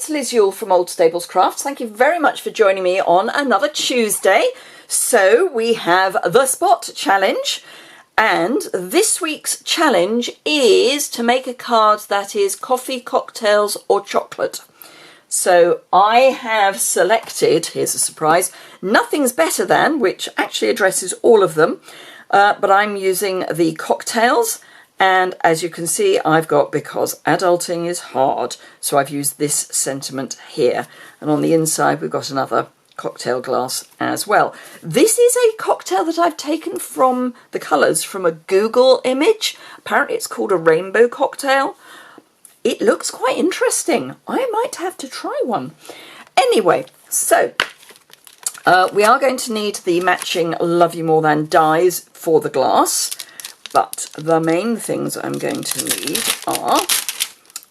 it's Liz Yuille from Old Stables Crafts. Thank you very much for joining me on another Tuesday. So we have the Spot Challenge, and this week's challenge is to make a card that is coffee, cocktails or chocolate. So I have selected, here's a surprise, Nothing's Better Than, which actually addresses all of them, but I'm using the cocktails. And as you can see, I've got Because Adulting is Hard. So I've used this sentiment here. And on the inside, we've got another cocktail glass as well. This is a cocktail that I've taken from the colours from a Google image. Apparently it's called a rainbow cocktail. It looks quite interesting. I might have to try one. Anyway, so we are going to need the matching Love You More Than dies for the glass. But the main things I'm going to need are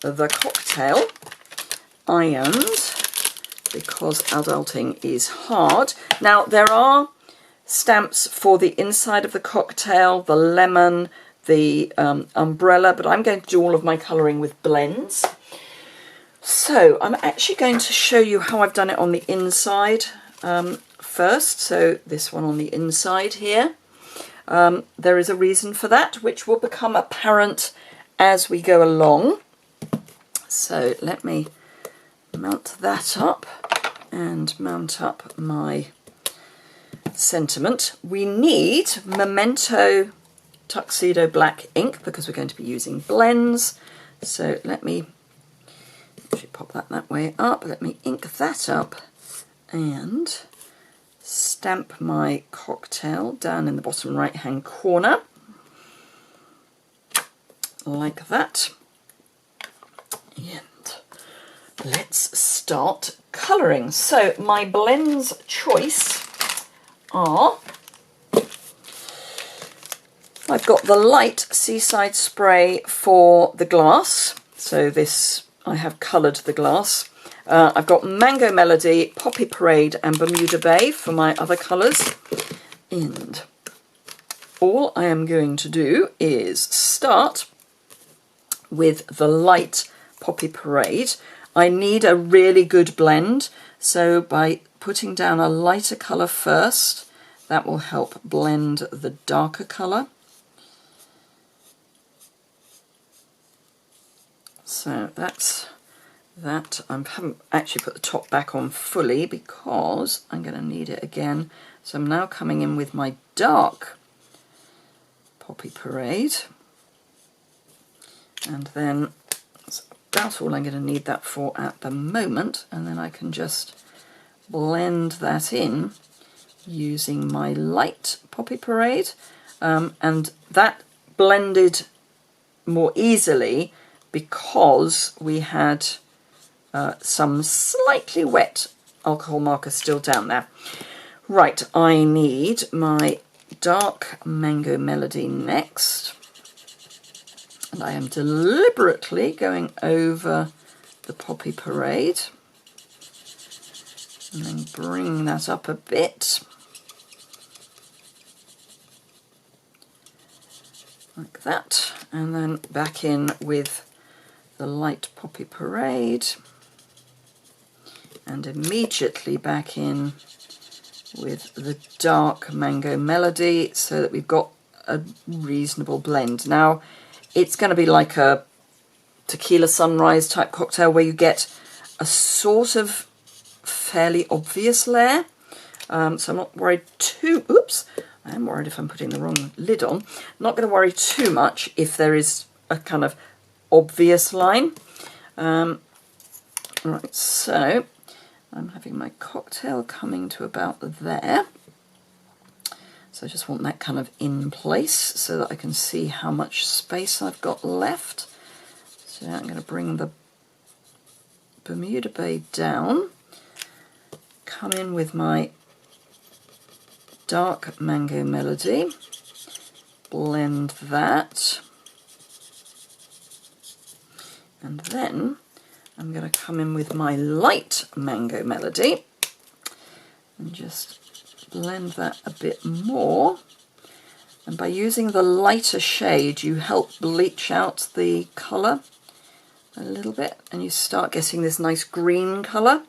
the cocktail, irons, Because Adulting is Hard. Now, there are stamps for the inside of the cocktail, the lemon, the umbrella, but I'm going to do all of my colouring with blends. So I'm actually going to show you how I've done it on the inside first. So this one on the inside here. There is a reason for that, which will become apparent as we go along. So let me mount that up and mount up my sentiment. We need Memento Tuxedo Black ink because we're going to be using blends. So let me actually pop that way up. Let me ink that up and stamp my cocktail down in the bottom right hand corner like that, and let's start colouring. So my blends choice are, I've got the light Seaside Spray for the glass, so this I have coloured the glass. I've got Mango Melody, Poppy Parade and Bermuda Bay for my other colours. And all I am going to do is start with the light Poppy Parade. I need a really good blend, so by putting down a lighter colour first, that will help blend the darker colour. So that's that. I haven't actually put the top back on fully because I'm going to need it again. So I'm now coming in with my dark Poppy Parade, and then that's about all I'm going to need that for at the moment, and then I can just blend that in using my light Poppy Parade, and that blended more easily because we had some slightly wet alcohol marker still down there. Right, I need my dark Mango Melody next. And I am deliberately going over the Poppy Parade. And then bringing that up a bit. Like that. And then back in with the light Poppy Parade. And immediately back in with the dark Mango Melody so that we've got a reasonable blend. Now it's going to be like a tequila sunrise type cocktail where you get a sort of fairly obvious layer. So I'm not worried too, oops, I am worried if I'm putting the wrong lid on. I'm not going to worry too much if there is a kind of obvious line. Right, so I'm having my cocktail coming to about there. So I just want that kind of in place so that I can see how much space I've got left. So now I'm going to bring the Bermuda Bay down, come in with my dark Mango Melody, blend that, and then I'm going to come in with my light Mango Melody and just blend that a bit more. And by using the lighter shade, you help bleach out the colour a little bit, and you start getting this nice green colour.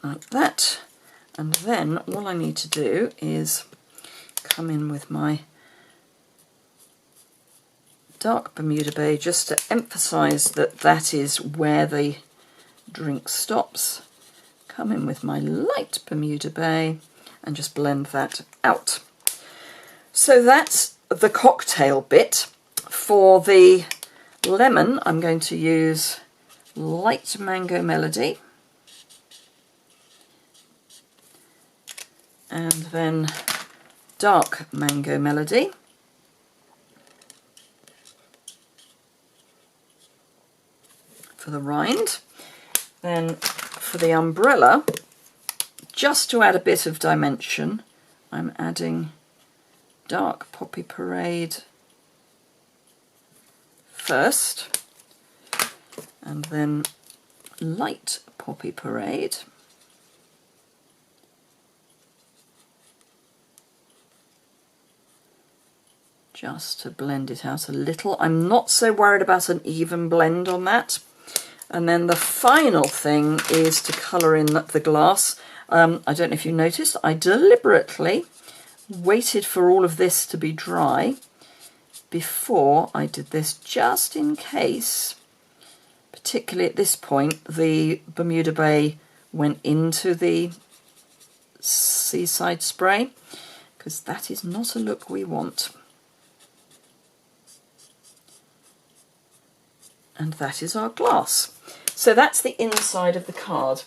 Like that. And then all I need to do is come in with my dark Bermuda Bay just to emphasise that that is where the drink stops. Come in with my light Bermuda Bay and just blend that out. So that's the cocktail bit. For the lemon, I'm going to use light Mango Melody. And then dark Mango Melody. For the rind. Then for the umbrella, just to add a bit of dimension, I'm adding dark Poppy Parade first, and then light Poppy Parade. Just to blend it out a little. I'm not so worried about an even blend on that. And then the final thing is to colour in the glass. I don't know if you noticed, I deliberately waited for all of this to be dry before I did this, just in case, particularly at this point, the Bermuda Bay went into the Seaside Spray, because that is not a look we want. And that is our glass. So that's the inside of the card.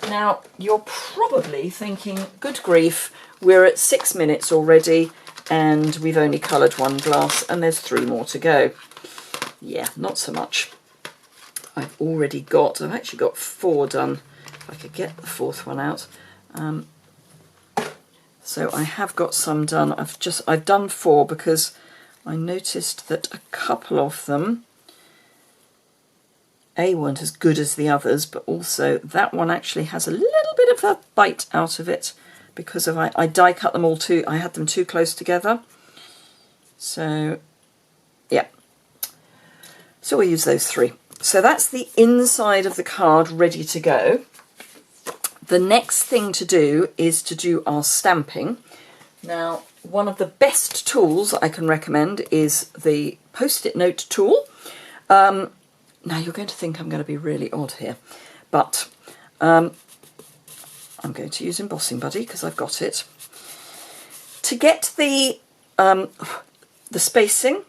Now, you're probably thinking, good grief, we're at 6 minutes already and we've only coloured one glass and there's 3 more to go. Yeah, not so much. I've actually got 4 done. If I could get the 4th one out. So I have got some done. I've done 4 because I noticed that a couple of them weren't as good as the others, but also that one actually has a little bit of a bite out of it because I die cut them all too. I had them too close together. So yeah, so we'll use those 3. So that's the inside of the card ready to go. The next thing to do is to do our stamping. Now, one of the best tools I can recommend is the Post-it note tool. Now you're going to think I'm going to be really odd here, but I'm going to use Embossing Buddy because I've got it. To get the spacing,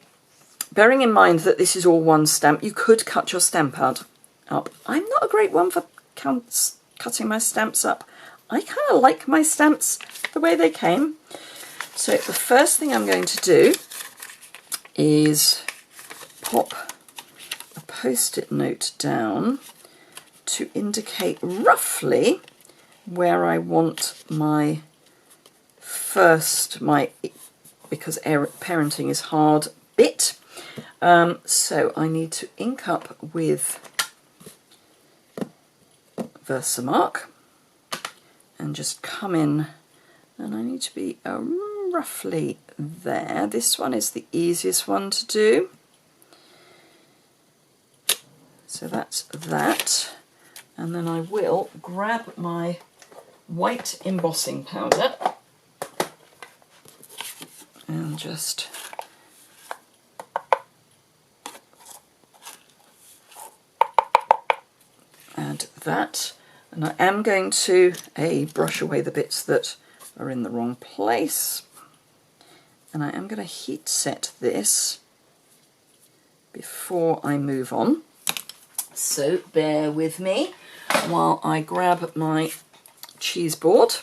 bearing in mind that this is all one stamp, you could cut your stamp up. I'm not a great one for cutting my stamps up. I kind of like my stamps the way they came. So the first thing I'm going to do is pop a Post-it note down to indicate roughly where I want my because parenting is hard, bit. So I need to ink up with Versamark and just come in, and I need to be roughly there. This one is the easiest one to do. So that's that. And then I will grab my white embossing powder and just add that. And I am going to brush away the bits that are in the wrong place. And I am going to heat set this before I move on. So bear with me while I grab my cheese board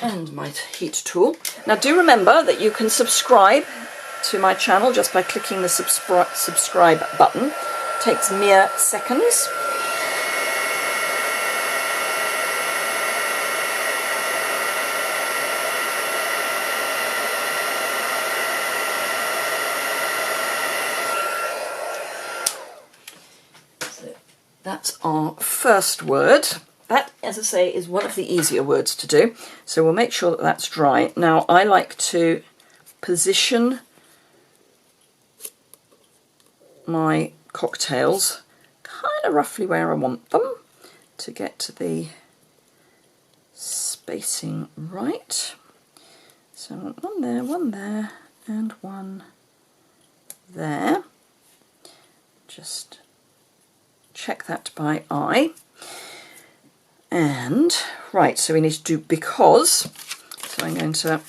and my heat tool. Now do remember that you can subscribe to my channel just by clicking the subscribe button. It takes mere seconds. That's our first word. That, as I say, is one of the easier words to do. So we'll make sure that that's dry. Now, I like to position my cocktails kind of roughly where I want them to get the spacing right. So I want one there, and one there. Just check that by eye. And right, so we need to do because. So I'm going to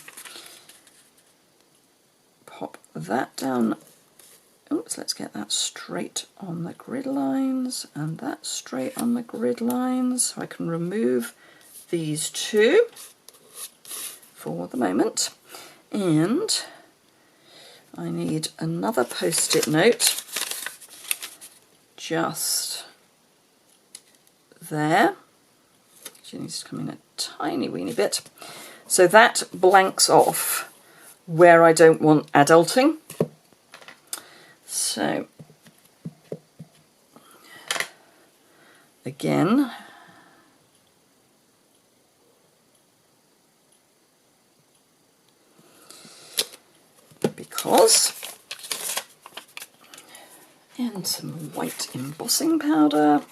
pop that down. Oops, let's get that straight on the grid lines, and that straight on the grid lines, so I can remove these two for the moment. And I need another post-it note just there. She needs to come in a tiny weeny bit. So that blanks off where I don't want adulting. So again, because, and some white embossing powder.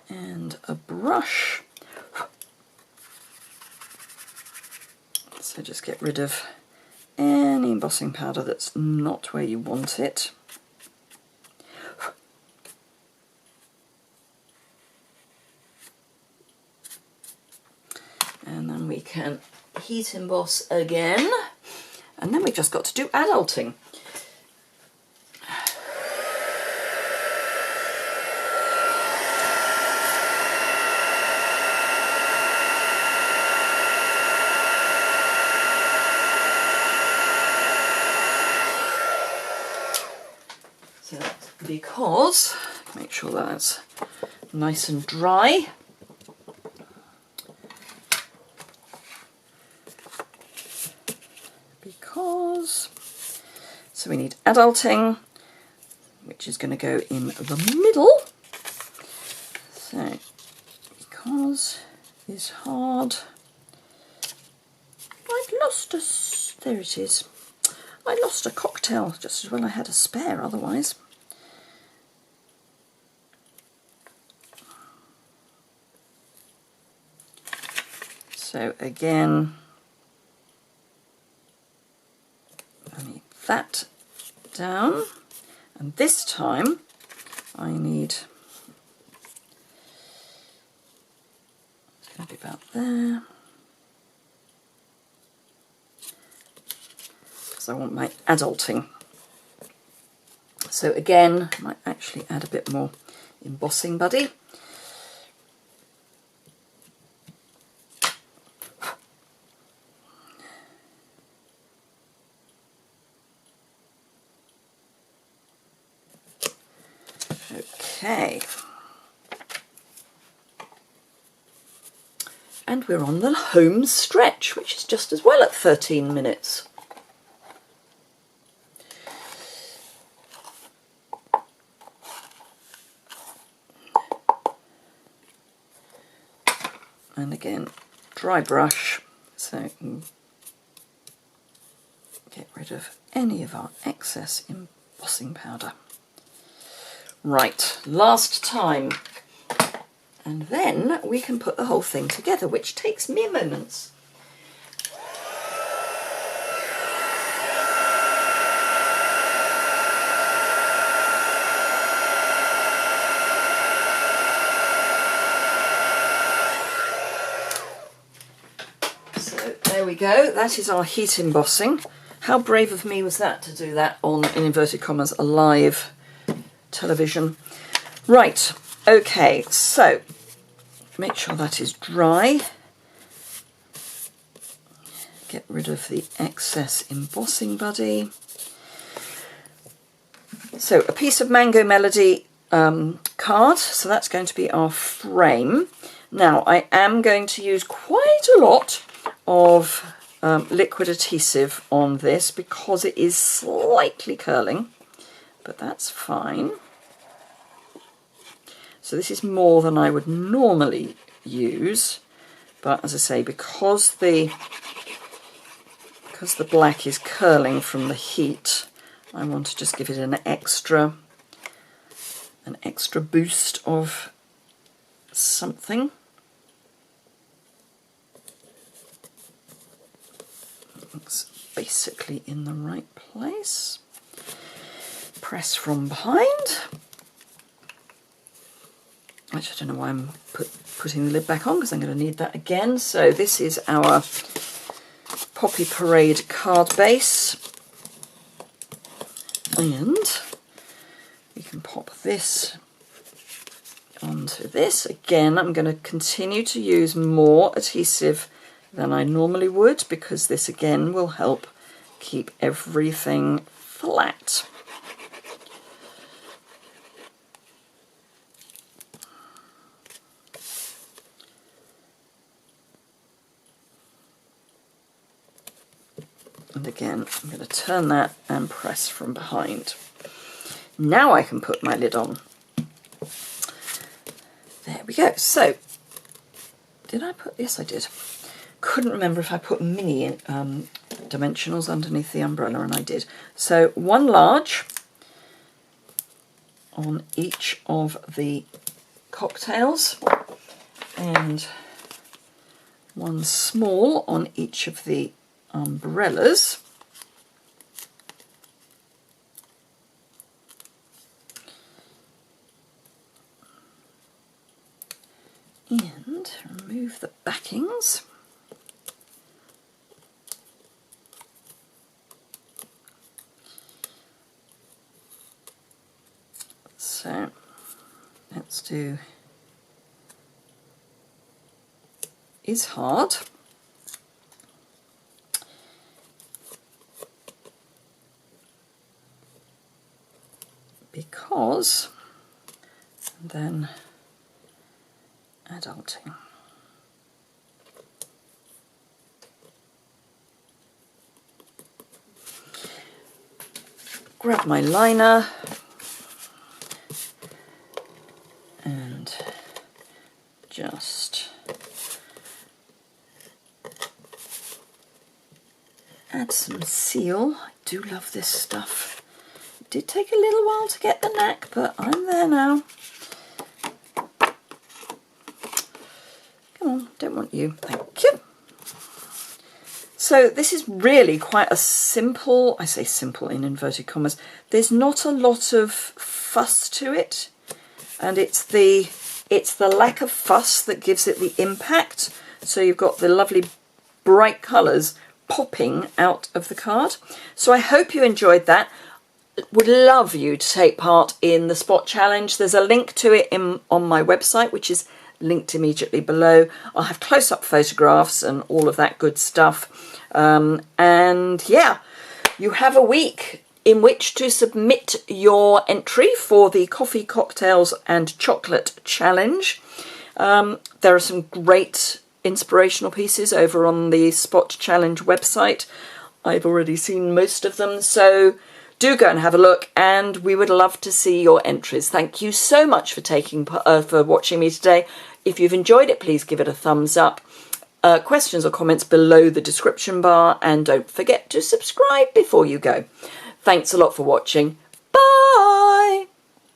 And a brush. So just get rid of any embossing powder that's not where you want it. And then we can heat emboss again. And then we've just got to do adulting. So that's because, make sure that's nice and dry. Because, so we need adulting, which is going to go in the middle. So, because is hard. I've lost a, there it is. I lost a cocktail just as well I had a spare otherwise. So again, I need that down, and this time I need, it's going to be about there. I want my adulting. So again, I might actually add a bit more embossing buddy. Okay. And we're on the home stretch, which is just as well at 13 minutes. And again, dry brush, so you can get rid of any of our excess embossing powder. Right, last time. And then we can put the whole thing together, which takes mere moments. There we go, that is our heat embossing. How brave of me was that to do that on, in inverted commas, a live television. Right, okay, so make sure that is dry. Get rid of the excess embossing buddy. So a piece of Mango Melody card, so that's going to be our frame. Now I am going to use quite a lot of liquid adhesive on this because it is slightly curling, but that's fine. So this is more than I would normally use, but as I say, because the black is curling from the heat, I want to just give it an extra boost of something. It's basically in the right place. Press from behind. Actually, I don't know why I'm putting the lid back on, because I'm going to need that again. So this is our Poppy Parade card base, and we can pop this onto this. Again, I'm going to continue to use more adhesive than I normally would, because this again will help keep everything flat. And again, I'm going to turn that and press from behind. Now I can put my lid on. There we go. So, did I put, yes I did. Couldn't remember if I put mini dimensionals underneath the umbrella, and I did. So one large on each of the cocktails, and one small on each of the umbrellas. And remove the backings. So let's do is hard. Because then adulting. Grab my liner and just add some seal. I do love this stuff. It did take a little while to get the knack, but I'm there now. Come on, don't want you. Thank you. So this is really quite a simple, I say simple in inverted commas, there's not a lot of fuss to it, and it's the lack of fuss that gives it the impact. So you've got the lovely bright colours popping out of the card. So I hope you enjoyed that. Would love you to take part in the spot challenge. There's a link to it on my website, which is linked immediately below. I'll have close-up photographs and all of that good stuff. And yeah, you have a week in which to submit your entry for the coffee, cocktails and chocolate challenge. There are some great inspirational pieces over on the spot challenge website. I've already seen most of them, so do go and have a look, and we would love to see your entries. Thank you so much for watching me today. If you've enjoyed it, please give it a thumbs up. Questions or comments below the description bar, and don't forget to subscribe before you go. Thanks a lot for watching.